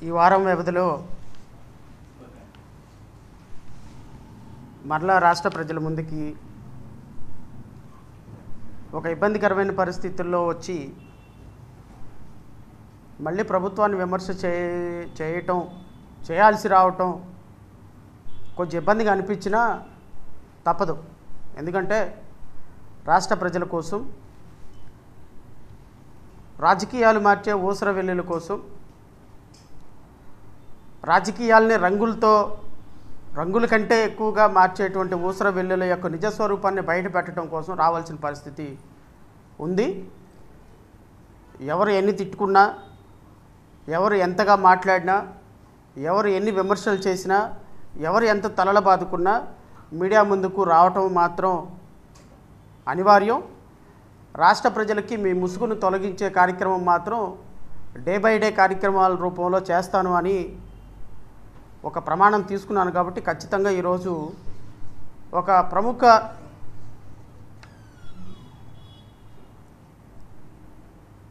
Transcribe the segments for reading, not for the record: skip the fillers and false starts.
ఈ వారం వ్యవధిలో మరలా రాష్ట్ర ప్రజల ముందుకి ఒక ఇబ్బందికరమైన పరిస్థితుల్లో వచ్చి మళ్ళీ ప్రభుత్వాన్ని విమర్శ చేయాల్సి రావటం కొంచెం ఇబ్బందిగా అనిపించినా తప్పదు. ఎందుకంటే రాష్ట్ర ప్రజల కోసం, రాజకీయాలు మార్చే ఊసర వెల్లుల కోసం, రాజకీయాలని రంగుల కంటే ఎక్కువగా మార్చేటువంటి ఊసర వెల్లుల యొక్క నిజస్వరూపాన్ని బయట పెట్టడం కోసం రావాల్సిన పరిస్థితి ఉంది. ఎవరు ఎన్ని తిట్టుకున్నా, ఎవరు ఎంతగా మాట్లాడినా, ఎవరు ఎన్ని విమర్శలు చేసినా, ఎవరు ఎంత తలల బాదుకున్నా మీడియా ముందుకు రావటం మాత్రం అనివార్యం. రాష్ట్ర ప్రజలకి మీ ముసుగును తొలగించే కార్యక్రమం మాత్రం డే బై డే కార్యక్రమాల రూపంలో చేస్తాను అని ఒక ప్రమాణం తీసుకున్నాను. కాబట్టి ఖచ్చితంగా ఈరోజు ఒక ప్రముఖ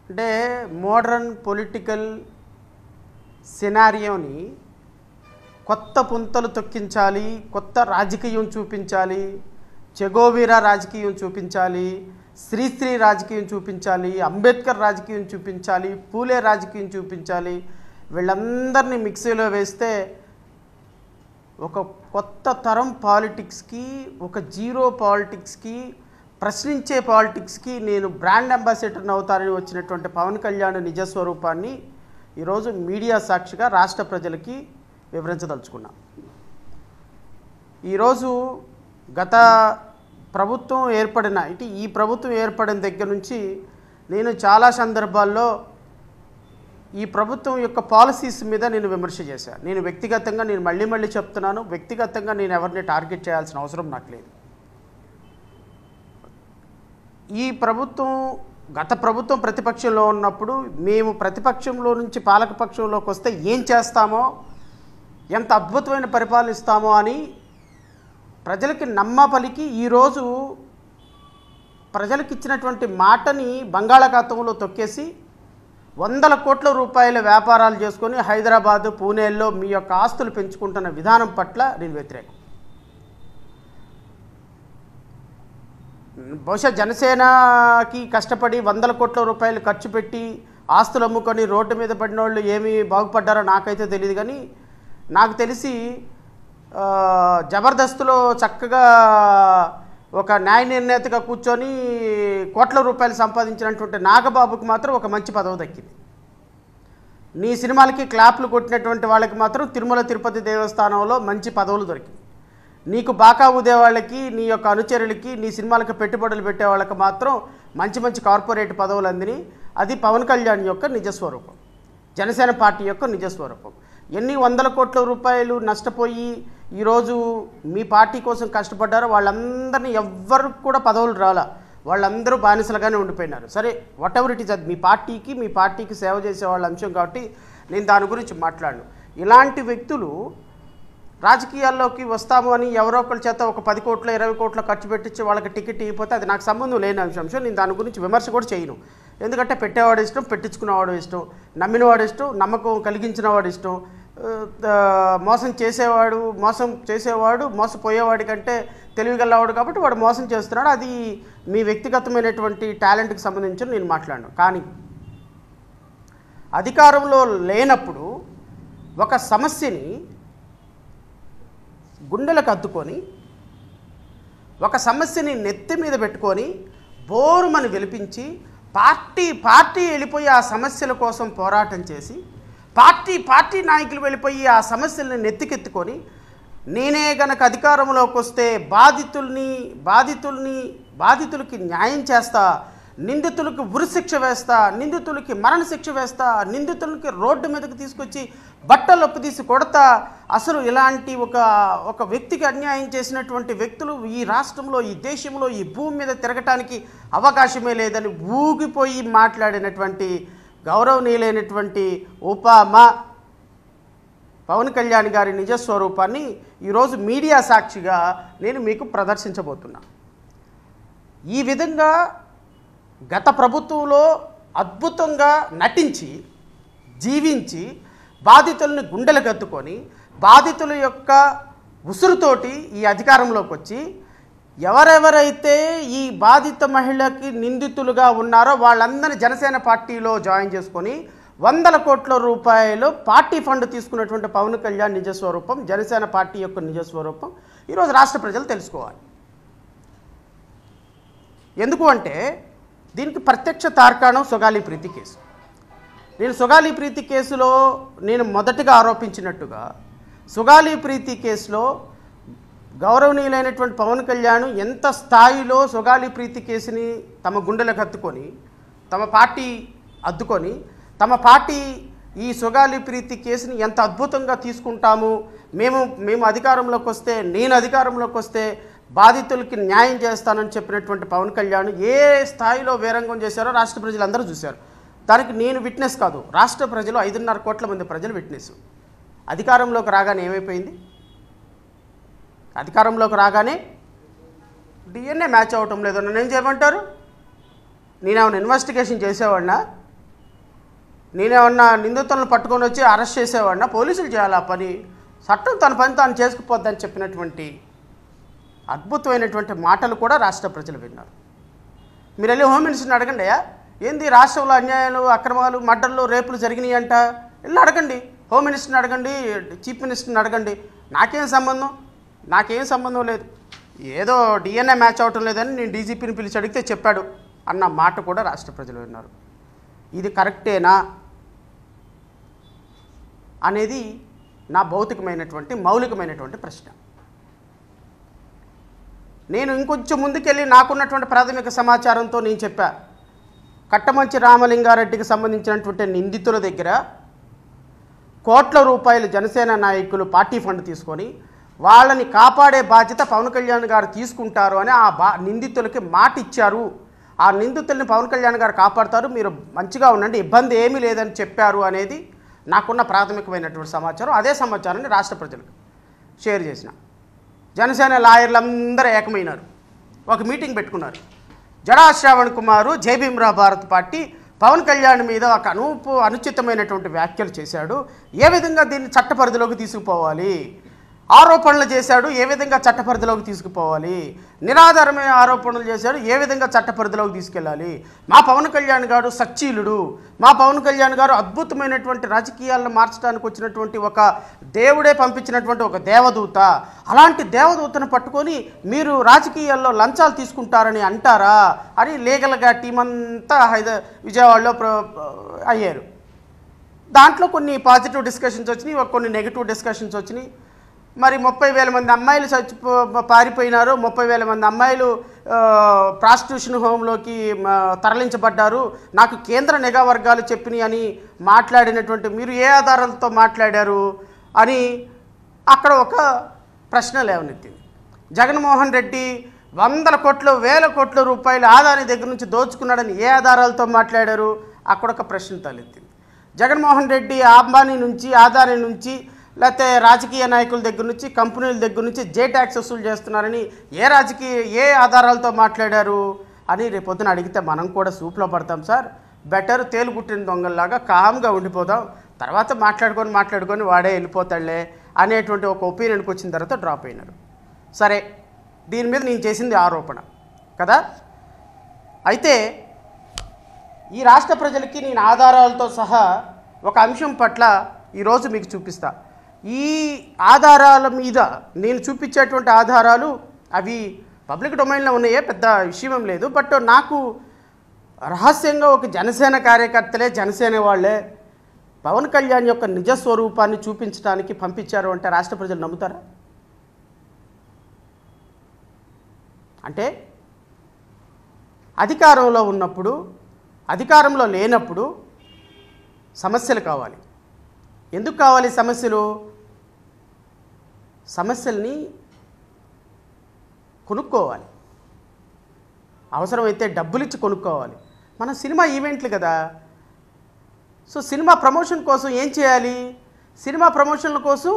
అంటే మోడర్న్ పొలిటికల్ సినారియోని కొత్త పుంతలు తొక్కించాలి, కొత్త రాజకీయం చూపించాలి, చెగోవీరా రాజకీయం చూపించాలి, శ్రీశ్రీ రాజకీయం చూపించాలి, అంబేద్కర్ రాజకీయం చూపించాలి, పూలే రాజకీయం చూపించాలి. వీళ్ళందరినీ మిక్సీలో వేస్తే ఒక కొత్త తరం పాలిటిక్స్కి, ఒక జీరో పాలిటిక్స్కి, ప్రశ్నించే పాలిటిక్స్కి నేను బ్రాండ్ అంబాసిడర్ని అవుతానని వచ్చినటువంటి పవన్ కళ్యాణ్ నిజస్వరూపాన్ని ఈరోజు మీడియా సాక్షిగా రాష్ట్ర ప్రజలకి వివరించదలుచుకున్నా. ఈరోజు గత ప్రభుత్వం ఏర్పడిన ఈ ప్రభుత్వం ఏర్పడిన దగ్గర నుంచి నేను చాలా సందర్భాల్లో ఈ ప్రభుత్వం యొక్క పాలసీస్ మీద నేను విమర్శ చేశాను. నేను వ్యక్తిగతంగా మళ్ళీ చెప్తున్నాను, వ్యక్తిగతంగా నేను ఎవరిని టార్గెట్ చేయాల్సిన అవసరం నాకు లేదు. ఈ ప్రభుత్వం గత ప్రభుత్వం ప్రతిపక్షంలో ఉన్నప్పుడు మేము ప్రతిపక్షంలో నుంచి పాలకపక్షంలోకి వస్తే ఏం చేస్తామో, ఎంత అద్భుతమైన పరిపాలన ఇస్తామో అని ప్రజలకి నమ్మపలికి ఈరోజు ప్రజలకు ఇచ్చినటువంటి మాటని బంగాళాఖాతంలో తొక్కేసి 100 కోట్ల రూపాయల వ్యాపారాలు చేసుకొని హైదరాబాదు, పూణేల్లో మీ యొక్క ఆస్తులు పెంచుకుంటున్న విధానం పట్ల నేను వ్యతిరేకం. బహుశా జనసేనకి కష్టపడి 100 కోట్ల రూపాయలు ఖర్చు పెట్టి ఆస్తులు అమ్ముకొని రోడ్డు మీద పడిన వాళ్ళు ఏమి బాగుపడ్డారో నాకైతే తెలియదు. కానీ నాకు తెలిసి జబర్దస్త్లో చక్కగా ఒక న్యాయ నిర్ణేతగా కూర్చొని కోట్ల రూపాయలు సంపాదించినటువంటి నాగబాబుకి మాత్రం ఒక మంచి పదవి దక్కింది. నీ సినిమాలకి క్లాప్లు కొట్టినటువంటి వాళ్ళకి మాత్రం తిరుమల తిరుపతి దేవస్థానంలో మంచి పదవులు దొరికింది. నీకు బాకా ఊదే వాళ్ళకి, నీ యొక్క అనుచరులకి, నీ సినిమాలకు పెట్టుబడులు పెట్టే వాళ్ళకి మాత్రం మంచి కార్పొరేట్ పదవులు అందిని. అది పవన్ కళ్యాణ్ యొక్క నిజస్వరూపం, జనసేన పార్టీ యొక్క నిజస్వరూపం. ఎన్ని 100 కోట్ల రూపాయలు నష్టపోయి ఈరోజు మీ పార్టీ కోసం కష్టపడ్డారో వాళ్ళందరినీ ఎవ్వరికి కూడా పదవులు రాలా, వాళ్ళందరూ బానిసలుగానే ఉండిపోయినారు. సరే, వాట్ ఎవర్ ఇట్ ఈస్, అది మీ పార్టీకి సేవ చేసే వాళ్ళ అంశం కాబట్టి నేను దాని గురించి మాట్లాడను. ఇలాంటి వ్యక్తులు రాజకీయాల్లోకి వస్తాము అని ఎవరో ఒకరి చేత ఒక 10 కోట్లు 20 కోట్లు ఖర్చు పెట్టించి వాళ్ళకి టికెట్ ఇవ్వకపోతే అది నాకు సంబంధం లేని అంశం. నేను దాని గురించి విమర్శ కూడా చేయను. ఎందుకంటే పెట్టేవాడు ఇష్టం, పెట్టించుకునేవాడు ఇష్టం, నమ్మినవాడు ఇష్టం, నమ్మకం కలిగించిన వాడు ఇష్టం. మోసం చేసేవాడు మోసపోయేవాడి కంటే తెలివిగలవాడు కాబట్టి వాడు మోసం చేస్తున్నాడు. అది మీ వ్యక్తిగతమైనటువంటి టాలెంట్కి సంబంధించి నేను మాట్లాడను. కానీ అధికారంలో లేనప్పుడు ఒక సమస్యని గుండెలకు అద్దుకొని, ఒక సమస్యని నెత్తి మీద పెట్టుకొని బోరుమని వెలిపించి పార్టీ వెళ్ళిపోయి ఆ సమస్యల కోసం పోరాటం చేసి పార్టీ నాయకులు వెళ్ళిపోయి ఆ సమస్యల్ని నెత్తికెత్తుకొని నేనే గనక అధికారంలోకి వస్తే బాధితులకి న్యాయం చేస్తా, నిందితులకు ఉరిశిక్ష వేస్తా, నిందితులకి మరణశిక్ష వేస్తా, నిందితులకి రోడ్డు మీదకి తీసుకొచ్చి బట్టలొప్పు తీసి కొడతా. అసలు ఇలాంటి ఒక వ్యక్తికి అన్యాయం చేసినటువంటి వ్యక్తులు ఈ రాష్ట్రంలో, ఈ దేశంలో, ఈ భూమి మీద తిరగటానికి అవకాశమే లేదని ఊగిపోయి మాట్లాడినటువంటి గౌరవనీయులైనటువంటి పవన్ కళ్యాణ్ గారి నిజస్వరూపాన్ని ఈరోజు మీడియా సాక్షిగా నేను మీకు ప్రదర్శించబోతున్నా. ఈ విధంగా గత ప్రభుత్వంలో అద్భుతంగా నటించి జీవించి బాధితుల్ని గుండెలకు హత్తుకొని బాధితుల యొక్క ఉసురుతోటి ఈ అధికారంలోకి వచ్చి ఎవరెవరైతే ఈ బాధిత మహిళకి నిందితులుగా ఉన్నారో వాళ్ళందరినీ జనసేన పార్టీలో జాయిన్ చేసుకొని 100 కోట్ల రూపాయలు పార్టీ ఫండ్ తీసుకున్నటువంటి పవన్ కళ్యాణ్ నిజస్వరూపం, జనసేన పార్టీ యొక్క నిజస్వరూపం ఈరోజు రాష్ట్ర ప్రజలు తెలుసుకోవాలి. ఎందుకు అంటే దీనికి ప్రత్యక్ష తార్కాణం సుగాలి ప్రీతి కేసు. నేను సుగాలి ప్రీతి కేసులో నేను మొదటగా ఆరోపించినట్టుగా సుగాలి ప్రీతి కేసులో గౌరవనీయులైనటువంటి పవన్ కళ్యాణ్ ఎంత స్థాయిలో సుగాలి ప్రీతి కేసుని తమ గుండెలకు హత్తుకొని తమ పార్టీ అద్దుకొని తమ పార్టీ ఈ సుగాలి ప్రీతి కేసుని ఎంత అద్భుతంగా తీసుకుంటాము, మేము అధికారంలోకి వస్తే, నేను అధికారంలోకి వస్తే బాధితులకి న్యాయం చేస్తానని చెప్పినటువంటి పవన్ కళ్యాణ్ ఏ స్థాయిలో వీరంగం చేశారో రాష్ట్ర ప్రజలందరూ చూశారు. దానికి నేను విట్నెస్ కాదు, రాష్ట్ర ప్రజలు 5.5 కోట్ల మంది ప్రజలు విట్నెస్. అధికారంలోకి రాగానే ఏమైపోయింది? అధికారంలోకి రాగానే డిఎన్ఏ మ్యాచ్ అవ్వటం లేదు. నన్ను ఏం చేయమంటారు? నేనేమన్నా ఇన్వెస్టిగేషన్ చేసేవాడినా? నేనేమన్నా నిందితులను పట్టుకొని వచ్చి అరెస్ట్ చేసేవాడినా? పోలీసులు చేయాలి ఆ పని, చట్టం తన పని తాను చేసుకుపోద్దని చెప్పినటువంటి అద్భుతమైనటువంటి మాటలు కూడా రాష్ట్ర ప్రజలు విన్నారు. మీరు వెళ్ళి హోమ్ మినిస్టర్ని అడగండి, అయ్యా ఏంది రాష్ట్రంలో అన్యాయాలు, అక్రమాలు, మర్డర్లు, రేపులు జరిగినాయి అంట, వెళ్ళి అడగండి. హోమ్ మినిస్టర్ని అడగండి, చీఫ్ మినిస్టర్ని అడగండి. నాకేం సంబంధం లేదు. ఏదో డిఎన్ఏ మ్యాచ్ అవటం లేదని నేను డీజీపీని పిలిచి అడిగితే చెప్పాడు అన్న మాట కూడా రాష్ట్ర ప్రజలు విన్నారు. ఇది కరెక్టేనా అనేది నా భౌతికమైనటువంటి మౌలికమైనటువంటి ప్రశ్న. నేను ఇంకొంచెం ముందుకెళ్ళి నాకున్నటువంటి ప్రాథమిక సమాచారంతో నేను చెప్పా, కట్టమంచి రామలింగారెడ్డికి సంబంధించినటువంటి నిందితుల దగ్గర కోట్ల రూపాయలు జనసేన నాయకులు పార్టీ ఫండ్ తీసుకొని వాళ్ళని కాపాడే బాధ్యత పవన్ కళ్యాణ్ గారు తీసుకుంటారు అని ఆ నిందితులకి మాట ఇచ్చారు. ఆ నిందితుల్ని పవన్ కళ్యాణ్ గారు కాపాడతారు, మీరు మంచిగా ఉండండి, ఇబ్బంది ఏమీ లేదని చెప్పారు అనేది నాకున్న ప్రాథమికమైనటువంటి సమాచారం. అదే సమాచారాన్ని రాష్ట్ర ప్రజలకు షేర్ చేసిన. జనసేన లాయర్లందరూ ఏకమైనారు, ఒక మీటింగ్ పెట్టుకున్నారు. జడా శ్రావణ్ కుమారు జైభీమ్రావ్ భారత్ పార్టీ పవన్ కళ్యాణ్ మీద ఒక అనుచితమైనటువంటి వ్యాఖ్యలు చేశాడు, ఏ విధంగా దీన్ని చట్టపరిధిలోకి తీసుకుపోవాలి, ఆరోపణలు చేశాడు, ఏ విధంగా చట్టపరిధిలోకి తీసుకుపోవాలి, నిరాధారమైన ఆరోపణలు చేశాడు, ఏ విధంగా చట్టపరిధిలోకి తీసుకెళ్ళాలి. మా పవన్ కళ్యాణ్ గారు సచ్చీలుడు, మా పవన్ కళ్యాణ్ గారు అద్భుతమైనటువంటి రాజకీయాలను మార్చడానికి వచ్చినటువంటి ఒక దేవుడే పంపించినటువంటి ఒక దేవదూత, అలాంటి దేవదూతను పట్టుకొని మీరు రాజకీయాల్లో లంచాలు తీసుకుంటారని అంటారా అని లీగల్గా టీం అంతా విజయవాడలో అయ్యారు. దాంట్లో కొన్ని పాజిటివ్ డిస్కషన్స్ వచ్చినాయి, కొన్ని నెగిటివ్ డిస్కషన్స్ వచ్చినాయి. మరి 30,000 మంది అమ్మాయిలు పారిపోయినారు, 30,000 మంది అమ్మాయిలు ప్రాస్టిట్యూషన్ హోమ్లోకి తరలించబడ్డారు, నాకు కేంద్ర నిఘా వర్గాలు చెప్పినాయి అని మాట్లాడినటువంటి మీరు ఏ ఆధారాలతో మాట్లాడారు అని అక్కడ ఒక ప్రశ్న లేవనెత్తింది. జగన్మోహన్ రెడ్డి 100 కోట్లు 1000 కోట్ల రూపాయలు ఆదాని దగ్గర నుంచి దోచుకున్నాడని ఏ ఆధారాలతో మాట్లాడారు, అక్కడ ఒక ప్రశ్న తలెత్తింది. జగన్మోహన్ రెడ్డి అంబానీ నుంచి, ఆదాని నుంచి, లేకపోతే రాజకీయ నాయకుల దగ్గర నుంచి, కంపెనీల దగ్గర నుంచి జే ట్యాక్స్ వసూలు చేస్తున్నారని ఏ ఆధారాలతో మాట్లాడారు అని రేపొద్దున అడిగితే మనం కూడా సూప్లో పడతాం సార్, బెటర్ తేలుగుట్టిన దొంగల్లాగా కామ్గా ఉండిపోదాం, తర్వాత మాట్లాడుకొని వాడే వెళ్ళిపోతాడులే అనేటువంటి ఒక ఒపీనియన్కి వచ్చిన తర్వాత డ్రాప్ అయినారు. సరే, దీని మీద నేను చేసింది ఆరోపణ కదా. అయితే ఈ రాష్ట్ర ప్రజలకి నేను ఆధారాలతో సహా ఒక అంశం పట్ల ఈరోజు మీకు చూపిస్తా. ఈ ఆధారాల మీద నేను చూపించేటువంటి ఆధారాలు అవి పబ్లిక్ డొమైన్లో ఉన్నాయే, పెద్ద విషయం లేదు. బట్ నాకు రహస్యంగా ఒక జనసేన కార్యకర్తలే, జనసేన వాళ్ళే పవన్ కళ్యాణ్ యొక్క నిజస్వరూపాన్ని చూపించడానికి పంపించారు అంటే రాష్ట్ర ప్రజలు నమ్ముతారా? అంటే అధికారంలో ఉన్నప్పుడు, అధికారంలో లేనప్పుడు సమస్యలు కావాలి. ఎందుకు కావాలి సమస్యల్ని కొనుక్కోవాలి, అవసరమైతే డబ్బులిచ్చి కొనుక్కోవాలి. మన సినిమా ఈవెంట్లు కదా, సో సినిమా ప్రమోషన్ కోసం ఏం చేయాలి? సినిమా ప్రమోషన్ల కోసం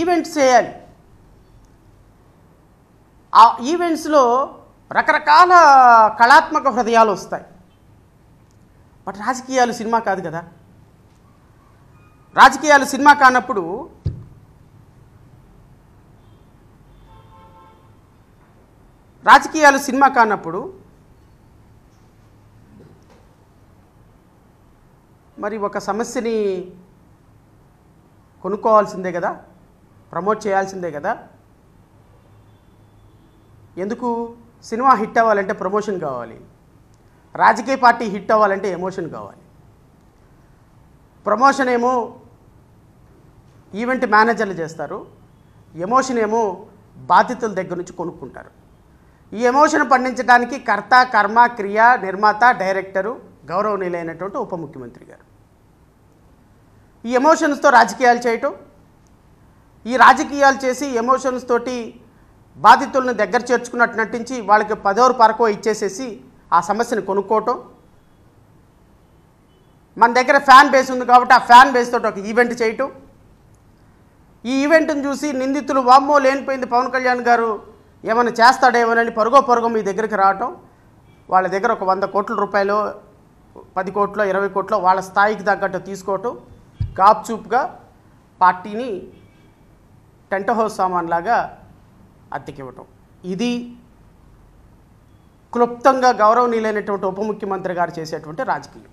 ఈవెంట్స్ చేయాలి. ఆ ఈవెంట్స్లో రకరకాల కళాత్మక హృదయాలు వస్తాయి. బట్ రాజకీయాలు సినిమా కాదు కదా. రాజకీయాలు సినిమా కానప్పుడు మరి ఒక సమస్యని కొనుక్కోవాల్సిందే కదా, ప్రమోట్ చేయాల్సిందే కదా. ఎందుకు? సినిమా హిట్ అవ్వాలంటే ప్రమోషన్ కావాలి, రాజకీయ పార్టీ హిట్ అవ్వాలంటే ఎమోషన్ కావాలి. ప్రమోషన్ ఏమో ఈవెంట్ మేనేజర్లు చేస్తారు, ఎమోషన్ ఏమో బాధితుల దగ్గర నుంచి కొనుక్కుంటారు. ఈ ఎమోషన్ పండించడానికి కర్త, కర్మ, క్రియ, నిర్మాత, డైరెక్టరు గౌరవనీయులైనటువంటి ఉప ముఖ్యమంత్రి గారు. ఈ ఎమోషన్స్తో రాజకీయాలు చేయటం, ఈ రాజకీయాలు చేసి ఎమోషన్స్ తోటి బాధితులను దగ్గర చేర్చుకున్నట్టు నటించి వాళ్ళకి 10వ పరకో ఇచ్చేసేసి ఆ సమస్యను కొనుక్కోవటం. మన దగ్గర ఫ్యాన్ బేస్ ఉంది కాబట్టి ఆ ఫ్యాన్ బేస్ తోటి ఒక ఈవెంట్ చేయటం. ఈ ఈవెంట్ని చూసి నిందితులు వామ్మో లేనిపోయింది పవన్ కళ్యాణ్ గారు ఏమైనా చేస్తాడేమోనని పరుగో మీ దగ్గరికి రావటం. వాళ్ళ దగ్గర ఒక 100 కోట్ల రూపాయలు, 10 కోట్లో 20 కోట్లో వాళ్ళ స్థాయికి తగ్గట్టు తీసుకోవటం, గాప్చూప్గా పార్టీని టెంట్ హౌస్ సామాన్ లాగా అద్దెకివ్వటం. ఇది క్లుప్తంగా గౌరవనీయులైనటువంటి ఉప ముఖ్యమంత్రి గారు చేసేటువంటి రాజకీయం.